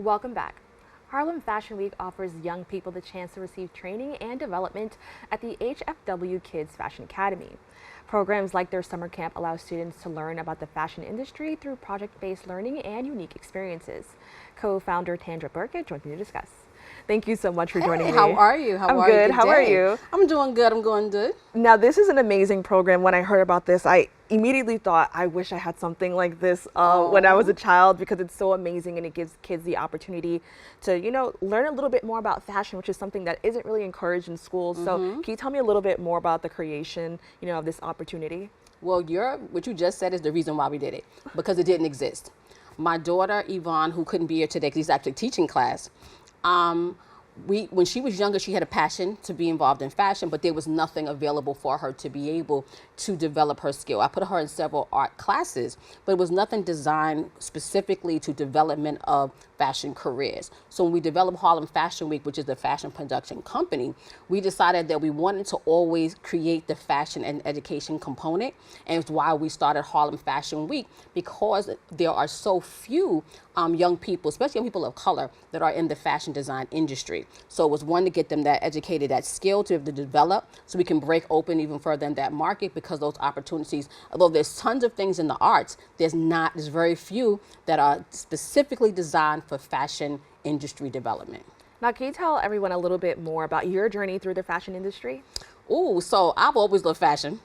Welcome back. Harlem Fashion Week offers young people the chance to receive training and development at the HFW Kids Fashion Academy. Programs like their summer camp allow students to learn about the fashion industry through project-based learning and unique experiences. Co-founder Tandra Birkett joins me to discuss. Thank you so much for joining me. How are you? I'm good. How are you? I'm doing good. I'm going good. Now, this is an amazing program. When I heard about this, I immediately thought, I wish I had something like this when I was a child, because it's so amazing and it gives kids the opportunity to, learn a little bit more about fashion, which is something that isn't really encouraged in schools. So can you tell me a little bit more about the creation, of this opportunity? Well, what you just said is the reason why we did it, because it didn't exist. My daughter, Yvonne, who couldn't be here today because he's actually teaching class, when she was younger, she had a passion to be involved in fashion, but there was nothing available for her to be able to develop her skill. I put her in several art classes, but it was nothing designed specifically to development of fashion careers. So when we developed Harlem Fashion Week, which is the fashion production company, we decided that we wanted to always create the fashion and education component. And it's why we started Harlem Fashion Week, because there are so few young people, especially young people of color, that are in the fashion design industry. So it was one, to get them that educated, that skill to be able to develop, so we can break open even further in that market, because those opportunities, although there's tons of things in the arts, there's very few that are specifically designed for fashion industry development. Now, can you tell everyone a little bit more about your journey through the fashion industry? Ooh, so I've always loved fashion.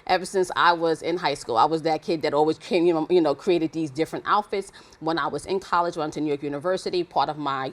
Ever since I was in high school, I was that kid that always came, created these different outfits. When I was in college, went to New York University, part of my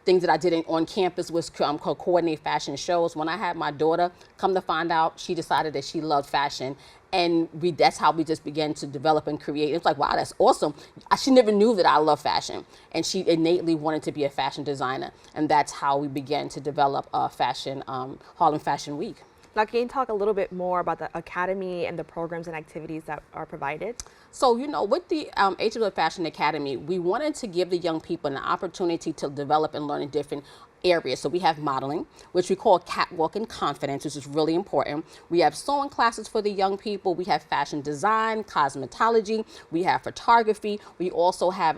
things that I did on campus was coordinate fashion shows. When I had my daughter, come to find out, she decided that she loved fashion. And that's how we just began to develop and create. It's like, wow, that's awesome. She never knew that I love fashion. And she innately wanted to be a fashion designer. And that's how we began to develop Harlem Fashion Week. Now, can you talk a little bit more about the Academy and the programs and activities that are provided? So, with the HFW Fashion Academy, we wanted to give the young people an opportunity to develop and learn in different areas. So we have modeling, which we call catwalk and confidence, which is really important. We have sewing classes for the young people. We have fashion design, cosmetology. We have photography. We also have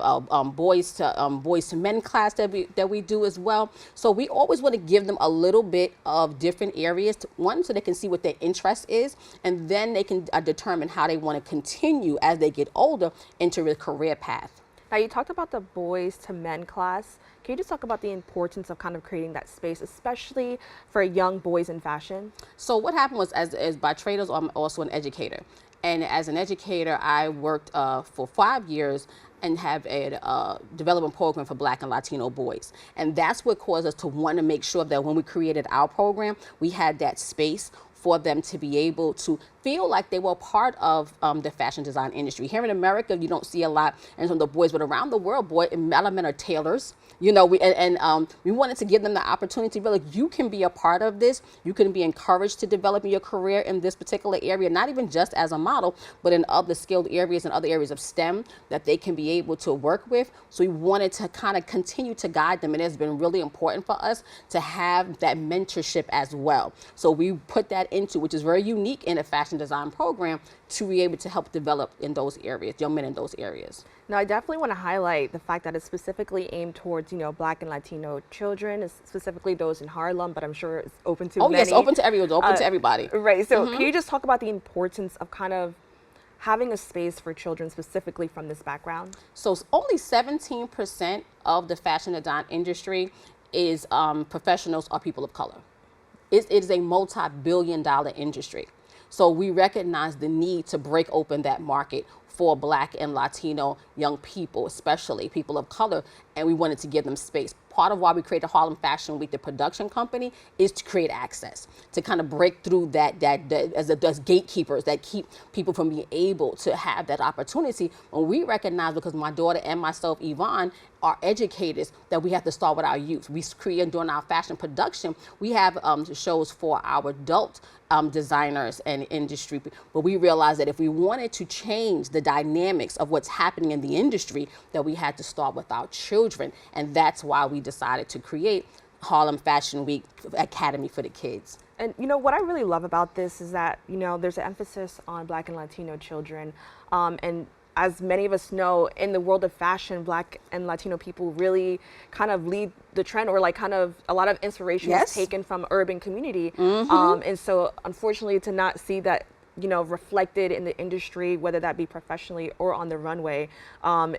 boys to men class that we do as well. So we always want to give them a little bit of different areas. One, so they can see what their interest is, and then they can determine how they want to continue as they get older into a career path. Now, you talked about the boys to men class. Can you just talk about the importance of kind of creating that space, especially for young boys in fashion? So what happened was, as by trade, I'm also an educator. And as an educator, I worked for 5 years and have a development program for Black and Latino boys. And that's what caused us to want to make sure that when we created our program, we had that space for them to be able to feel like they were part of the fashion design industry. Here in America, you don't see a lot, and some of the boys, but around the world, a lot of men are tailors. We wanted to give them the opportunity, really, you can be a part of this. You can be encouraged to develop your career in this particular area, not even just as a model, but in other skilled areas and other areas of STEM that they can be able to work with. So we wanted to kind of continue to guide them, and it's been really important for us to have that mentorship as well. So we put that into, which is very unique in a fashion design program, to be able to help develop in those areas, young men in those areas. Now, I definitely want to highlight the fact that it's specifically aimed towards, Black and Latino children, specifically those in Harlem, but I'm sure it's open to many. Yes, open to everyone, open to everybody. Right. So can you just talk about the importance of kind of having a space for children specifically from this background? So only 17% of the fashion design industry is professionals or people of color. It is a multi-billion-dollar industry. So we recognize the need to break open that market for Black and Latino young people, especially people of color, and we wanted to give them space. Part of why we created Harlem Fashion Week, the production company, is to create access, to kind of break through that as gatekeepers that keep people from being able to have that opportunity. When we recognize, because my daughter and myself, Yvonne, are educators, that we have to start with our youth. We create, during our fashion production, we have shows for our adult designers and industry, but we realized that if we wanted to change the dynamics of what's happening in the industry, that we had to start with our children, and that's why we decided to create Harlem Fashion Week Academy for the kids. And what I really love about this is that there's an emphasis on Black and Latino children, and as many of us know, in the world of fashion, Black and Latino people really kind of lead the trend, or like kind of a lot of inspiration is taken from urban community. And so unfortunately to not see that, you know, reflected in the industry, whether that be professionally or on the runway,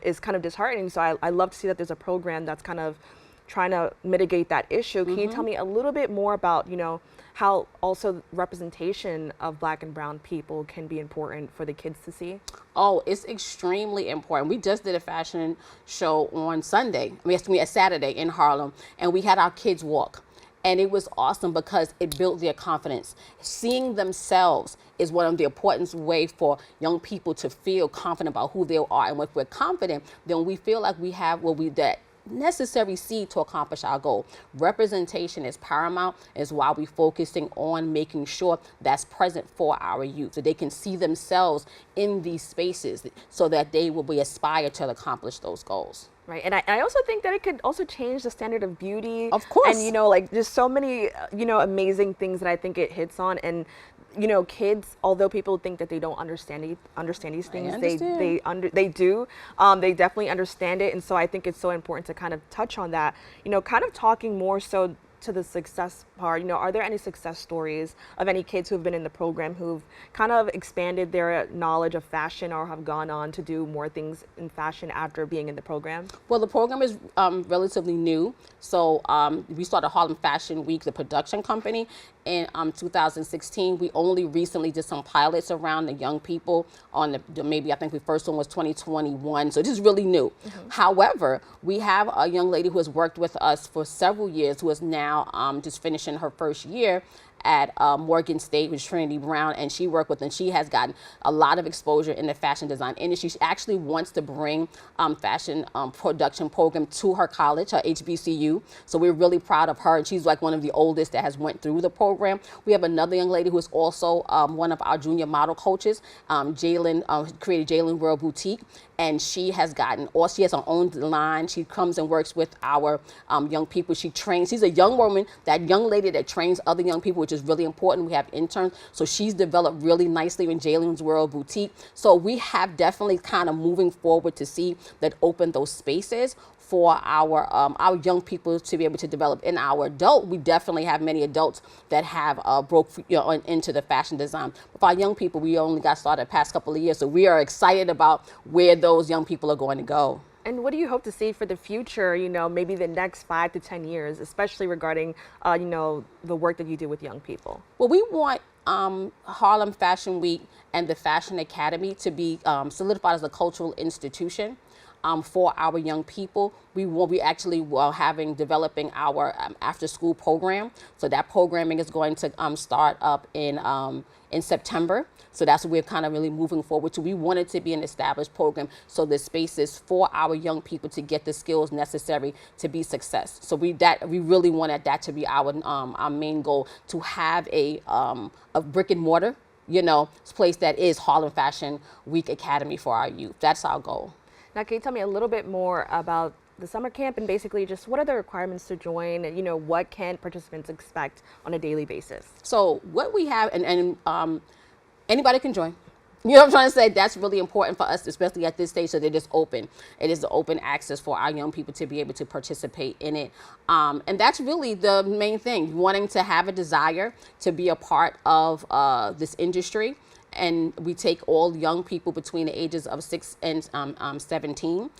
is kind of disheartening. So I love to see that there's a program that's kind of trying to mitigate that issue. Can you tell me a little bit more about, you know, how also representation of Black and brown people can be important for the kids to see? Oh, it's extremely important. We just did a fashion show on Sunday, a Saturday in Harlem, and we had our kids walk. And it was awesome because it built their confidence. Seeing themselves is one of the important ways for young people to feel confident about who they are. And if we're confident, then we feel like we have that necessary seed to accomplish our goal. Representation is paramount, is why we're focusing on making sure that's present for our youth, so they can see themselves in these spaces so that they will be aspired to accomplish those goals. Right, and I also think that it could also change the standard of beauty. Of course. And, you know, like, just so many, you know, amazing things that I think it hits on. And, you know, kids, although people think that they don't understand these things, they do. They definitely understand it. And so I think it's so important to kind of touch on that, you know, kind of talking more so to the success part. You know, are there any success stories of any kids who have been in the program who've kind of expanded their knowledge of fashion or have gone on to do more things in fashion after being in the program? Well, the program is relatively new. So we started Harlem Fashion Week, the production company, in 2016. We only recently did some pilots around the young people on maybe I think the first one was 2021. So this is really new. However, we have a young lady who has worked with us for several years who is now just finishing her first year at Morgan State with Trinity Brown, and she worked with, and she has gotten a lot of exposure in the fashion design industry. She actually wants to bring fashion production program to her college, her HBCU. So we're really proud of her, and she's like one of the oldest that has went through the program. We have another young lady who is also one of our junior model coaches, Jalen, created Jalen World Boutique, and she has she has her own line. She comes and works with our young people. She trains. She's a young woman, that young lady that trains other young people, which is really important. We have interns. So she's developed really nicely in Jalen's World Boutique. So we have definitely kind of moving forward to see that open those spaces for our young people to be able to develop. In our adult, we definitely have many adults that have broke into the fashion design. But for our young people, we only got started the past couple of years. So we are excited about where those young people are going to go. And what do you hope to see for the future, you know, maybe the next 5 to 10 years, especially regarding, you know, the work that you do with young people? Well, we want Harlem Fashion Week and the Fashion Academy to be solidified as a cultural institution for our young people. We actually are developing our after-school program. So that programming is going to start up in September. So that's what we're kind of really moving forward to. We want it to be an established program, so the spaces for our young people to get the skills necessary to be success. So we really wanted that to be our main goal, to have a brick and mortar, you know, place that is Harlem Fashion Week Academy for our youth. That's our goal. Now, can you tell me a little bit more about the summer camp, and basically just what are the requirements to join, and, you know, what can participants expect on a daily basis? So what we have, and anybody can join. You know what I'm trying to say? That's really important for us, especially at this stage, so that it's open. It is the open access for our young people to be able to participate in it. And that's really the main thing, wanting to have a desire to be a part of this industry. And we take all young people between the ages of 6 and 17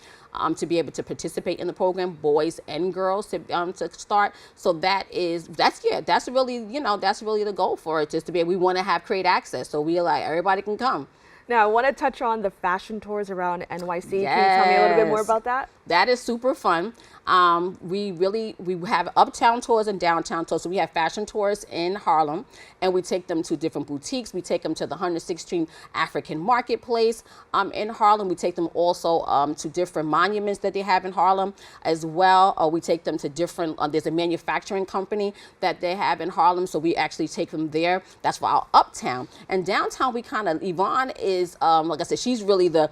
to be able to participate in the program, boys and girls to start. So that's really, you know, that's really the goal for it, just to be, we want to create access. So we like everybody can come. Now, I want to touch on the fashion tours around NYC. Yes. Can you tell me a little bit more about that? That is super fun. We have uptown tours and downtown tours. So we have fashion tours in Harlem, and we take them to different boutiques. We take them to the 106th Street African Marketplace in Harlem. We take them also to different monuments that they have in Harlem as well. We take them to different, there's a manufacturing company that they have in Harlem, so we actually take them there. That's for our uptown. And downtown, we kind of, Yvonne is is, like I said, she's a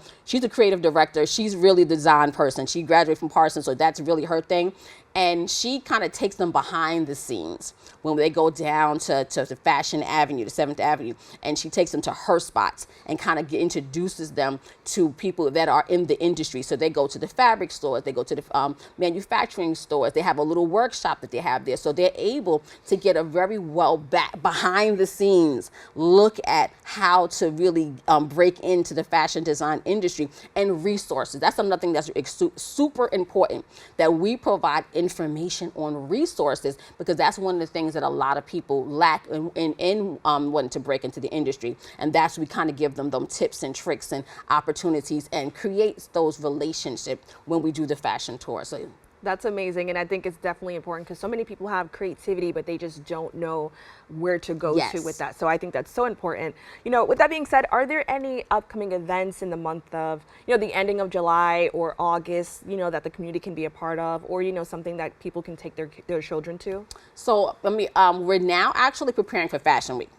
creative director. She's really the design person. She graduated from Parsons, so that's really her thing. And she kind of takes them behind the scenes when they go down to Fashion Avenue, to 7th Avenue, and she takes them to her spots and kind of introduces them to people that are in the industry. So they go to the fabric stores, they go to the manufacturing stores, they have a little workshop that they have there. So they're able to get a very well behind the scenes look at how to really break into the fashion design industry and resources. That's another thing that's super important, that we provide information on resources, because that's one of the things that a lot of people lack in wanting to break into the industry. And that's, we kind of give them tips and tricks and opportunities and creates those relationships when we do the fashion tour. So that's amazing, and I think it's definitely important because so many people have creativity, but they just don't know where to go to with that. So I think that's so important. You know, with that being said, are there any upcoming events in the month of, you know, the ending of July or August, you know, that the community can be a part of, or, you know, something that people can take their children to? So, we're now actually preparing for Fashion Week.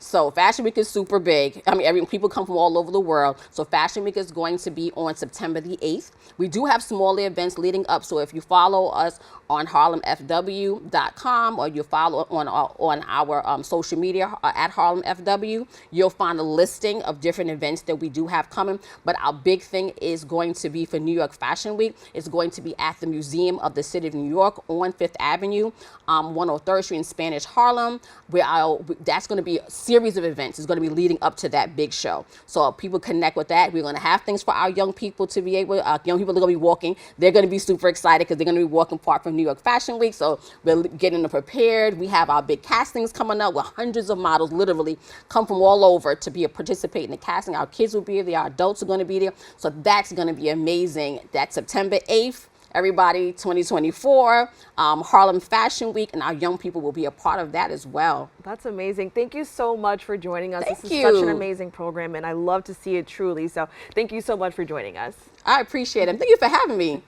So Fashion Week is super big. I mean, people come from all over the world. So Fashion Week is going to be on September the 8th. We do have smaller events leading up. So if you follow us on harlemfw.com or you follow on our social media at harlemfw, you'll find a listing of different events that we do have coming. But our big thing is going to be for New York Fashion Week. It's going to be at the Museum of the City of New York on 5th Avenue, 103rd Street in Spanish Harlem. That's going to be a series of events. It's going to be leading up to that big show. So people connect with that. We're going to have things for our young people to be able, young people are going to be walking. They're going to be super excited because they're going to be walking part from New York Fashion Week. So we're getting them prepared. We have our big castings coming up where hundreds of models literally come from all over to participate in the casting. Our kids will be there. Our adults are going to be there. So that's going to be amazing. That's September 8th. Everybody, 2024, Harlem Fashion Week, and our young people will be a part of that as well. That's amazing. Thank you so much for joining us. Thank this you. is such an amazing program, and I love to see it truly. So thank you so much for joining us. I appreciate it. Thank you for having me.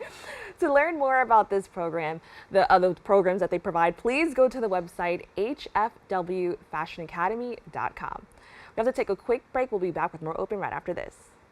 To learn more about this program, the other programs that they provide, please go to the website hfwfashionacademy.com. We have to take a quick break. We'll be back with more Open right after this.